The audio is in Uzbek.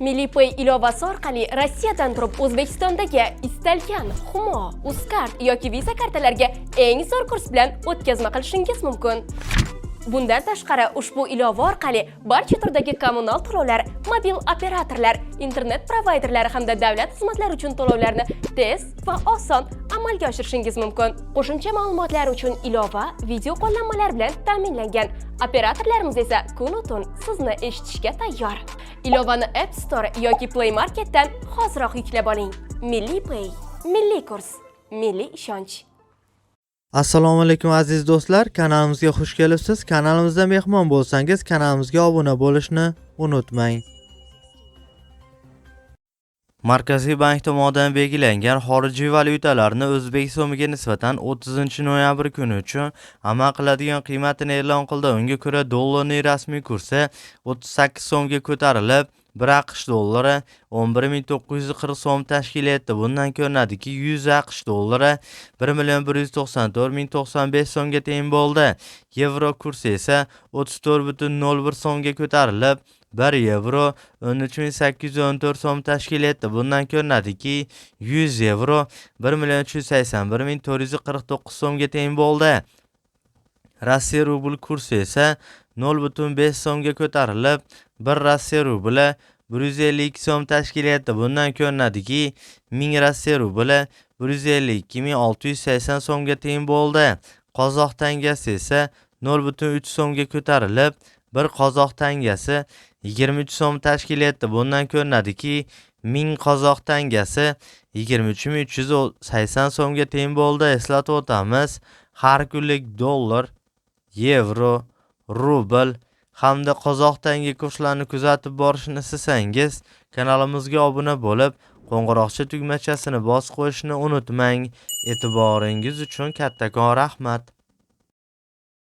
MilliPay ilovasi orqali Rossiyadan turib O'zbekistondagi istalgan Humo, Uzcard yoki Visa kartalariga eng zo'r kurs bilan o'tkazma qilishingiz mumkin. Bundan tashqari ushbu ilova orqali barcha turdagi kommunal to'lovlar, mobil operatorlar, internet provayderlari hamda davlat xizmatlari uchun to'lovlarni tez va oson amalga oshirishingiz mumkin. Qo'shimcha ma'lumotlar uchun ilova video qo'llanmalar bilan ta'minlangan. Operatorlarimiz esa kun-u-tun sizni eshitishga tayyor. Ilovani App Store yoki Play Marketdan hoziroq yuklab oling. MilliPay, milliy kurs, milliy ishonch. Assalomu alaykum aziz do'stlar, kanalimizga xush kelibsiz. Kanalimizda mehmon bo'lsangiz, kanalimizga obuna bo'lishni unutmang. Markaziy bank tomonidan belgilangan xorijiy valyutalarni o'zbek so'miga nisbatan 30-noyabr kuni uchun amal qiladigan qiymatini e'lon qildi. Unga ko'ra dollarning rasmiy kursi 38 so'mga ko'tarilib, 1 AQSh dollari 11.940 so'm tashkil etdi. Bundan ko'rinadiki, 100 AQSh dollari 1.194.095 so'mga teng bo'ldi. Yevro kursi esa 34.01 so'mga ko'tarilib, 1 yevro 13.814 so'm tashkil etdi. Bundan ko'rinadiki, 100 yevro 1.381.449 so'mga teng bo'ldi. Rossiya rubl kursi esa 0.5 so'mga ko'tarilib, 1 Rossiya rubli 152 so'm tashkil etdi. Bundan ko'rinadiki, 1000 Rossiya rubli 152.680 so'mga teng bo'ldi. Qozoq tangasi esa 0.3 so'mga ko'tarilib, 1 qozoq tangasi 23 so'm tashkil etdi. Bundan ko'rinadiki, 1000 qozoq tangasi 23.380 so'mga teng bo'ldi. Eslatib o'tamiz, har kunlik dollar, yevro, rubl hamda qozoq tanga kurslarini kuzatib borishni istasangiz, kanalimizga obuna bo'lib, qo'ng'iroqcha tugmachasini bosib qo'yishni unutmang. E'tiboringiz uchun kattakon rahmat.